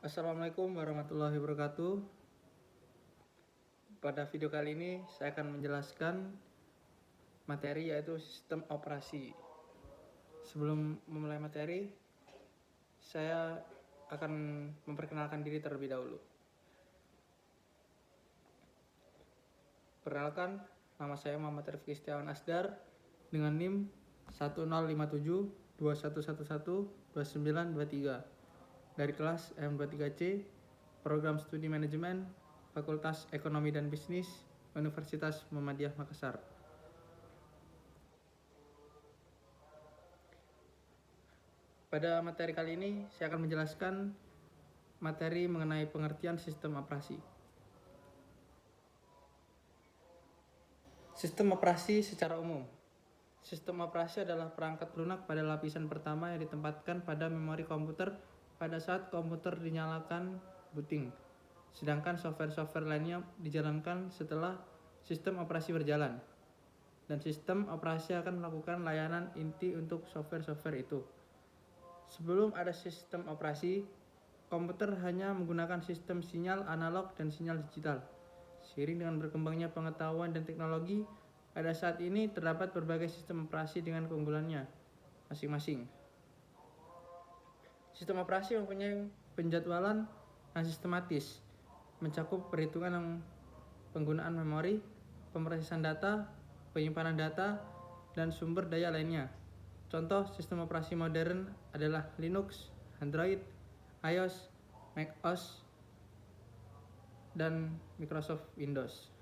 Assalamualaikum warahmatullahi wabarakatuh. Pada video kali ini saya akan menjelaskan materi yaitu sistem operasi. Sebelum memulai materi, saya akan memperkenalkan diri terlebih dahulu. Perkenalkan, nama saya Muhammad Rifki Setiawan Asdar dengan NIM 105721112923 dari kelas M23C, Program Studi Manajemen, Fakultas Ekonomi dan Bisnis, Universitas Muhammadiyah Makassar. Pada materi kali ini, saya akan menjelaskan materi mengenai pengertian sistem operasi. Sistem operasi secara umum. Sistem operasi adalah perangkat lunak pada lapisan pertama yang ditempatkan pada memori komputer pada saat komputer dinyalakan booting. Sedangkan software-software lainnya dijalankan setelah sistem operasi berjalan. Dan sistem operasi akan melakukan layanan inti untuk software-software itu. Sebelum ada sistem operasi, komputer hanya menggunakan sistem sinyal analog dan sinyal digital. Seiring dengan berkembangnya pengetahuan dan teknologi, pada saat ini terdapat berbagai sistem operasi dengan keunggulannya masing-masing. Sistem operasi mempunyai penjadwalan yang sistematis, mencakup perhitungan penggunaan memori, pemrosesan data, penyimpanan data, dan sumber daya lainnya. Contoh sistem operasi modern adalah Linux, Android, iOS, macOS, dan Microsoft Windows.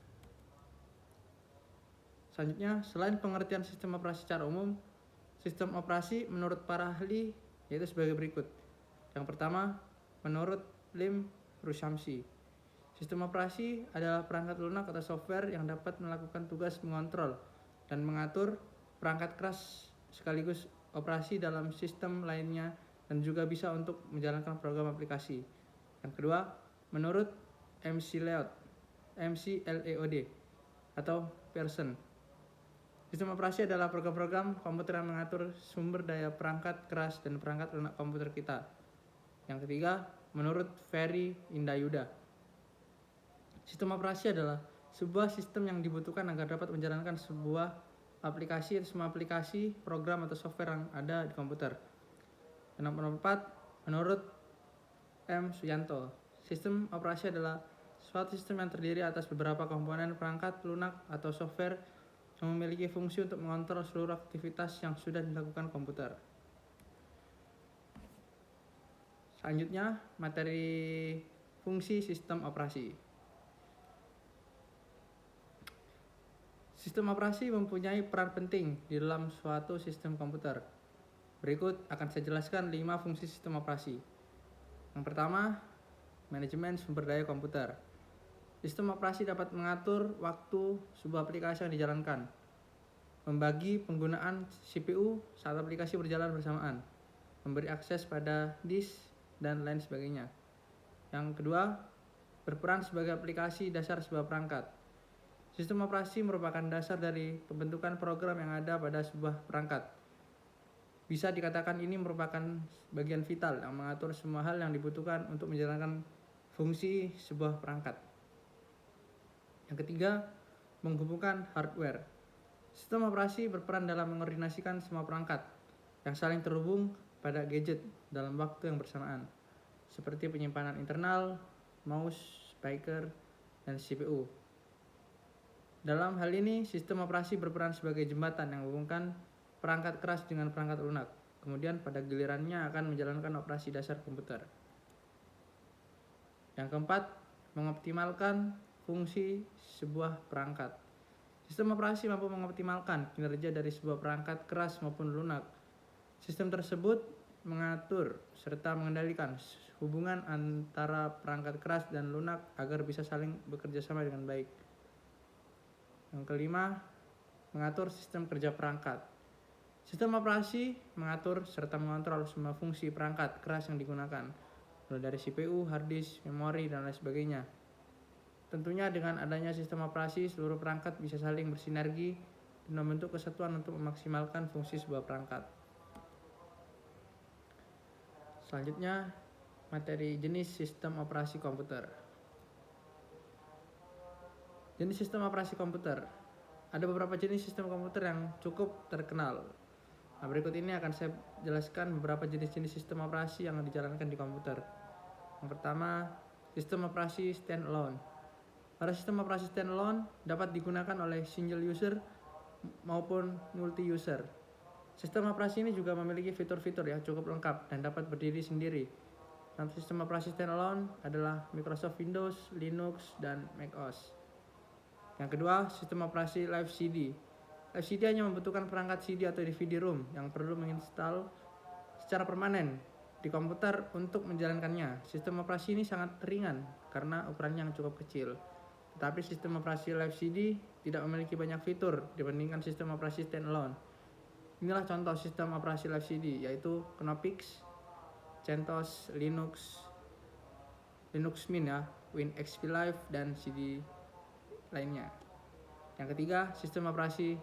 Selanjutnya, selain pengertian sistem operasi secara umum, sistem operasi menurut para ahli yaitu sebagai berikut. Yang pertama, menurut Lim Rushamsi, sistem operasi adalah perangkat lunak atau software yang dapat melakukan tugas mengontrol dan mengatur perangkat keras sekaligus operasi dalam sistem lainnya dan juga bisa untuk menjalankan program aplikasi. Yang kedua, menurut McLeod atau Pearson, sistem operasi adalah program-program komputer yang mengatur sumber daya perangkat keras dan perangkat lunak komputer kita. Yang ketiga, menurut Ferry Indayuda, sistem operasi adalah sebuah sistem yang dibutuhkan agar dapat menjalankan sebuah aplikasi atau semua aplikasi, program atau software yang ada di komputer. Dan nomor 4, menurut M. Suyanto, sistem operasi adalah suatu sistem yang terdiri atas beberapa komponen perangkat lunak atau software yang memiliki fungsi untuk mengontrol seluruh aktivitas yang sudah dilakukan komputer. Selanjutnya, materi fungsi sistem operasi. Sistem operasi mempunyai peran penting di dalam suatu sistem komputer. Berikut akan saya jelaskan 5 fungsi sistem operasi. Yang pertama, manajemen sumber daya komputer. Sistem operasi dapat mengatur waktu sebuah aplikasi yang dijalankan, membagi penggunaan CPU saat aplikasi berjalan bersamaan, memberi akses pada disk, dan lain sebagainya. Yang kedua, berperan sebagai aplikasi dasar sebuah perangkat. Sistem operasi merupakan dasar dari pembentukan program yang ada pada sebuah perangkat. Bisa dikatakan ini merupakan bagian vital yang mengatur semua hal yang dibutuhkan untuk menjalankan fungsi sebuah perangkat. Yang ketiga, menghubungkan hardware. Sistem operasi berperan dalam mengkoordinasikan semua perangkat yang saling terhubung pada gadget dalam waktu yang bersamaan, seperti penyimpanan internal, mouse, speaker, dan CPU. Dalam hal ini, sistem operasi berperan sebagai jembatan yang menghubungkan perangkat keras dengan perangkat lunak. Kemudian pada gilirannya akan menjalankan operasi dasar komputer. Yang keempat, mengoptimalkan fungsi sebuah perangkat. Sistem operasi mampu mengoptimalkan kinerja dari sebuah perangkat keras maupun lunak. Sistem tersebut mengatur serta mengendalikan hubungan antara perangkat keras dan lunak agar bisa saling bekerja sama dengan baik. Yang kelima, mengatur sistem kerja perangkat. Sistem operasi mengatur serta mengontrol semua fungsi perangkat keras yang digunakan, mulai dari CPU, hard disk, memori, dan lain sebagainya. Tentunya dengan adanya sistem operasi, seluruh perangkat bisa saling bersinergi dan membentuk kesatuan untuk memaksimalkan fungsi sebuah perangkat. Selanjutnya, materi jenis sistem operasi komputer. Jenis sistem operasi komputer. Ada beberapa jenis sistem komputer yang cukup terkenal. Nah, berikut ini akan saya jelaskan beberapa jenis-jenis sistem operasi yang dijalankan di komputer. Yang pertama, sistem operasi standalone. Pada sistem operasi standalone dapat digunakan oleh single user maupun multi user. Sistem operasi ini juga memiliki fitur-fitur yang cukup lengkap dan dapat berdiri sendiri. Contoh sistem operasi standalone adalah Microsoft Windows, Linux, dan macOS. Yang kedua, sistem operasi Live CD. Live CD hanya membutuhkan perangkat CD atau DVD-ROM yang perlu menginstal secara permanen di komputer untuk menjalankannya. Sistem operasi ini sangat ringan karena ukurannya yang cukup kecil. Tetapi sistem operasi Live CD tidak memiliki banyak fitur dibandingkan sistem operasi standalone. Inilah contoh sistem operasi Live CD, yaitu Knoppix, CentOS, Linux Mint ya, WinXP Live, dan CD lainnya. Yang ketiga, sistem operasi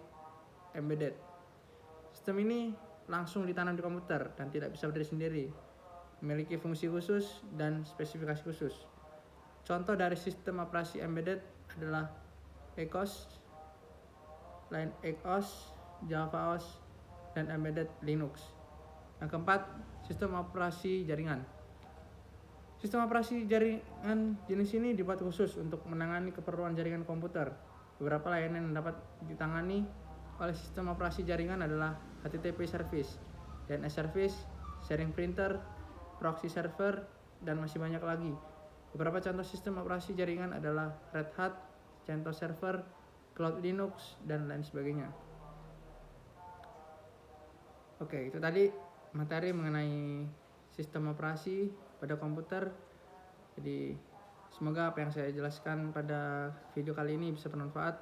embedded. Sistem ini langsung ditanam di komputer dan tidak bisa berdiri sendiri, memiliki fungsi khusus dan spesifikasi khusus. Contoh dari sistem operasi embedded adalah ECOS, LineXOS, JavaOS, dan embedded Linux. Yang keempat, sistem operasi jaringan. Sistem operasi jaringan jenis ini dibuat khusus untuk menangani keperluan jaringan komputer. Beberapa layanan yang dapat ditangani oleh sistem operasi jaringan adalah HTTP service, DNS service, sharing printer, proxy server, dan masih banyak lagi. Beberapa contoh sistem operasi jaringan adalah Red Hat, CentOS Server, Cloud Linux, dan lain sebagainya. Oke, itu tadi materi mengenai sistem operasi pada komputer. Jadi semoga apa yang saya jelaskan pada video kali ini bisa bermanfaat,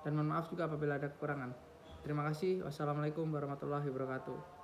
dan mohon maaf juga apabila ada kekurangan. Terima kasih. Wassalamualaikum warahmatullahi wabarakatuh.